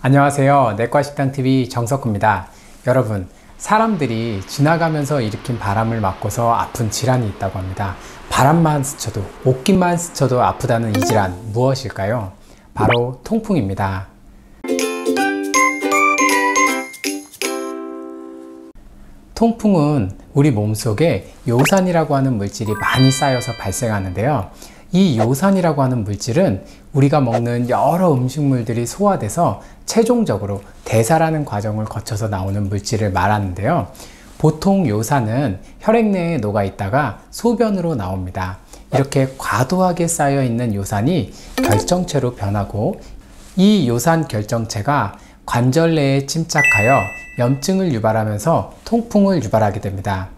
안녕하세요. 내과식당TV 정석구입니다. 여러분, 사람들이 지나가면서 일으킨 바람을 맞고서 아픈 질환이 있다고 합니다. 바람만 스쳐도, 옷깃만 스쳐도 아프다는 이 질환 무엇일까요? 바로 통풍입니다. 통풍은 우리 몸속에 요산이라고 하는 물질이 많이 쌓여서 발생하는데요. 이 요산이라고 하는 물질은 우리가 먹는 여러 음식물들이 소화돼서 최종적으로 대사라는 과정을 거쳐서 나오는 물질을 말하는데요. 보통 요산은 혈액 내에 녹아 있다가 소변으로 나옵니다. 이렇게 과도하게 쌓여 있는 요산이 결정체로 변하고 이 요산 결정체가 관절 내에 침착하여 염증을 유발하면서 통풍을 유발하게 됩니다.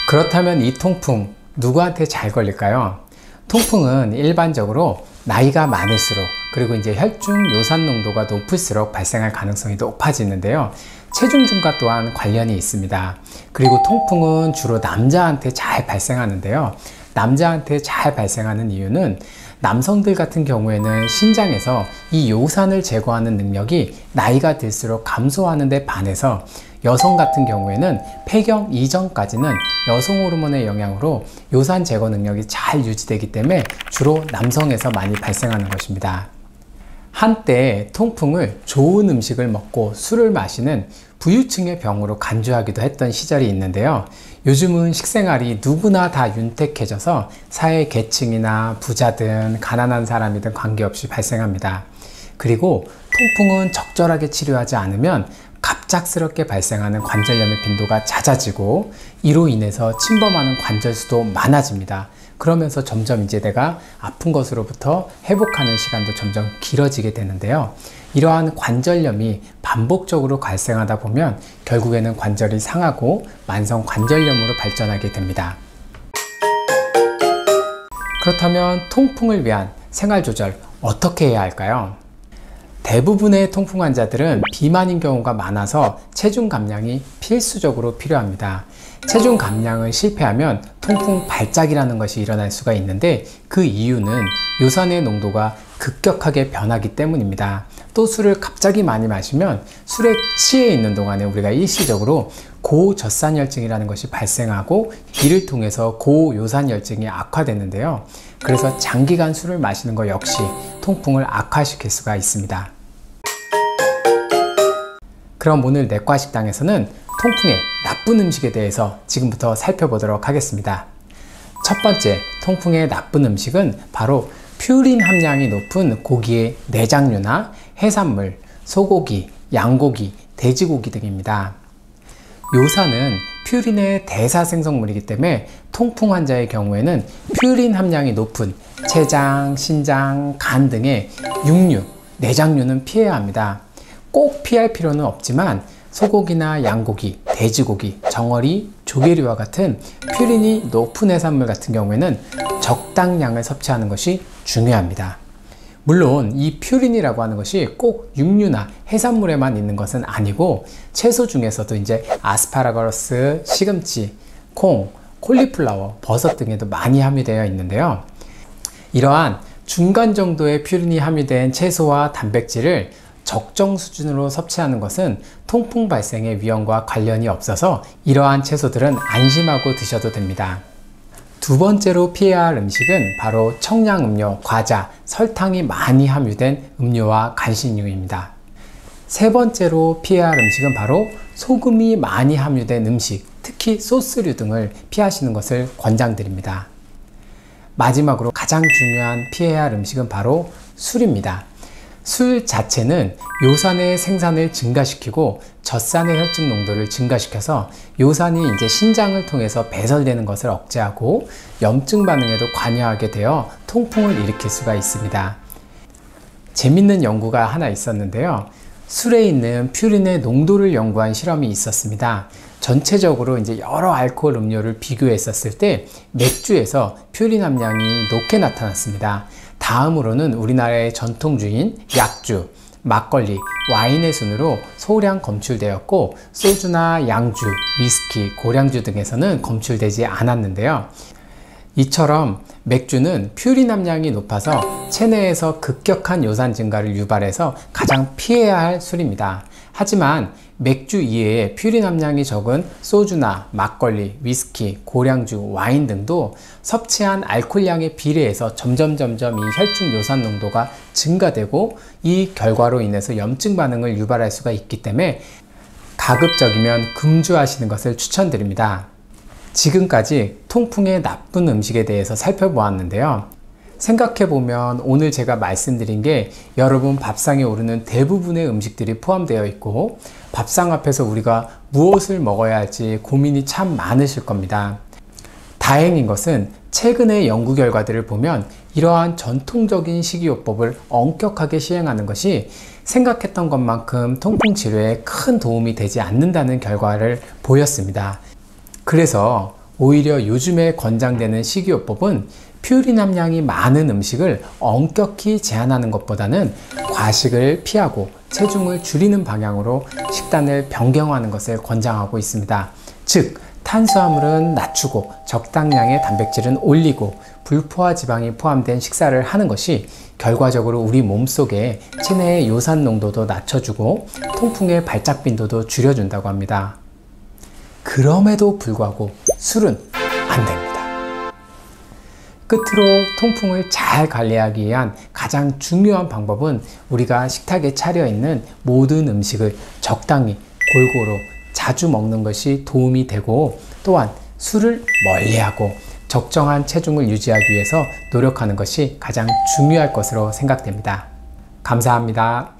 그렇다면 이 통풍 누구한테 잘 걸릴까요? 통풍은 일반적으로 나이가 많을수록 그리고 이제 혈중 요산 농도가 높을수록 발생할 가능성이 높아지는데요. 체중 증가 또한 관련이 있습니다. 그리고 통풍은 주로 남자한테 잘 발생하는데요. 남자한테 잘 발생하는 이유는 남성들 같은 경우에는 신장에서 이 요산을 제거하는 능력이 나이가 들수록 감소하는 데 반해서 여성 같은 경우에는 폐경 이전까지는 여성 호르몬의 영향으로 요산 제거 능력이 잘 유지되기 때문에 주로 남성에서 많이 발생하는 것입니다. 한때 통풍을 좋은 음식을 먹고 술을 마시는 부유층의 병으로 간주하기도 했던 시절이 있는데요. 요즘은 식생활이 누구나 다 윤택해져서 사회 계층이나 부자든 가난한 사람이든 관계없이 발생합니다. 그리고 통풍은 적절하게 치료하지 않으면 갑작스럽게 발생하는 관절염의 빈도가 잦아지고 이로 인해서 침범하는 관절 수도 많아집니다. 그러면서 점점 이제 내가 아픈 것으로부터 회복하는 시간도 점점 길어지게 되는데요. 이러한 관절염이 반복적으로 발생하다 보면 결국에는 관절이 상하고 만성 관절염으로 발전하게 됩니다. 그렇다면 통풍을 위한 생활 조절 어떻게 해야 할까요? 대부분의 통풍 환자들은 비만인 경우가 많아서 체중 감량이 필수적으로 필요합니다. 체중 감량을 실패하면 통풍 발작이라는 것이 일어날 수가 있는데 그 이유는 요산의 농도가 급격하게 변하기 때문입니다. 또 술을 갑자기 많이 마시면 술에 취해 있는 동안에 우리가 일시적으로 고젖산혈증이라는 것이 발생하고 이를 통해서 고요산혈증이 악화되는데요. 그래서 장기간 술을 마시는 것 역시 통풍을 악화시킬 수가 있습니다. 그럼 오늘 내과식당에서는 통풍의 나쁜 음식에 대해서 지금부터 살펴보도록 하겠습니다. 첫 번째 통풍의 나쁜 음식은 바로 퓨린 함량이 높은 고기의 내장류나 해산물, 소고기, 양고기, 돼지고기 등입니다. 요산은 퓨린의 대사생성물이기 때문에 통풍 환자의 경우에는 퓨린 함량이 높은 췌장, 신장, 간 등의 육류, 내장류는 피해야 합니다. 꼭 피할 필요는 없지만 소고기나 양고기, 돼지고기, 정어리, 조개류와 같은 퓨린이 높은 해산물 같은 경우에는 적당량을 섭취하는 것이 중요합니다. 물론 이 퓨린이라고 하는 것이 꼭 육류나 해산물에만 있는 것은 아니고 채소 중에서도 이제 아스파라거스, 시금치, 콩, 콜리플라워, 버섯 등에도 많이 함유되어 있는데요. 이러한 중간 정도의 퓨린이 함유된 채소와 단백질을 적정 수준으로 섭취하는 것은 통풍 발생의 위험과 관련이 없어서 이러한 채소들은 안심하고 드셔도 됩니다. 두 번째로 피해야 할 음식은 바로 청량음료, 과자, 설탕이 많이 함유된 음료와 간식류입니다. 세 번째로 피해야 할 음식은 바로 소금이 많이 함유된 음식, 특히 소스류 등을 피하시는 것을 권장드립니다. 마지막으로 가장 중요한 피해야 할 음식은 바로 술입니다. 술 자체는 요산의 생산을 증가시키고 젖산의 혈중 농도를 증가시켜서 요산이 이제 신장을 통해서 배설되는 것을 억제하고 염증 반응에도 관여하게 되어 통풍을 일으킬 수가 있습니다. 재밌는 연구가 하나 있었는데요. 술에 있는 퓨린의 농도를 연구한 실험이 있었습니다. 전체적으로 이제 여러 알코올 음료를 비교했었을 때 맥주에서 퓨린 함량이 높게 나타났습니다. 다음으로는 우리나라의 전통주인 약주, 막걸리, 와인의 순으로 소량 검출되었고 소주나 양주, 위스키, 고량주 등에서는 검출되지 않았는데요. 이처럼 맥주는 퓨린 함량이 높아서 체내에서 급격한 요산 증가를 유발해서 가장 피해야 할 술입니다. 하지만 맥주 이외에 퓨린 함량이 적은 소주나 막걸리, 위스키, 고량주, 와인 등도 섭취한 알코올량에 비례해서 점점 이 혈중 요산 농도가 증가되고 이 결과로 인해서 염증 반응을 유발할 수가 있기 때문에 가급적이면 금주하시는 것을 추천드립니다. 지금까지 통풍의 나쁜 음식에 대해서 살펴보았는데요. 생각해보면 오늘 제가 말씀드린 게 여러분 밥상에 오르는 대부분의 음식들이 포함되어 있고 밥상 앞에서 우리가 무엇을 먹어야 할지 고민이 참 많으실 겁니다. 다행인 것은 최근의 연구 결과들을 보면 이러한 전통적인 식이요법을 엄격하게 시행하는 것이 생각했던 것만큼 통풍 치료에 큰 도움이 되지 않는다는 결과를 보였습니다. 그래서 오히려 요즘에 권장되는 식이요법은 퓨린 함량이 많은 음식을 엄격히 제한하는 것보다는 과식을 피하고 체중을 줄이는 방향으로 식단을 변경하는 것을 권장하고 있습니다. 즉, 탄수화물은 낮추고 적당량의 단백질은 올리고 불포화 지방이 포함된 식사를 하는 것이 결과적으로 우리 몸속에 체내의 요산 농도도 낮춰주고 통풍의 발작 빈도도 줄여준다고 합니다. 그럼에도 불구하고 술은 안 됩니다. 끝으로 통풍을 잘 관리하기 위한 가장 중요한 방법은 우리가 식탁에 차려있는 모든 음식을 적당히 골고루 자주 먹는 것이 도움이 되고 또한 술을 멀리하고 적정한 체중을 유지하기 위해서 노력하는 것이 가장 중요할 것으로 생각됩니다. 감사합니다.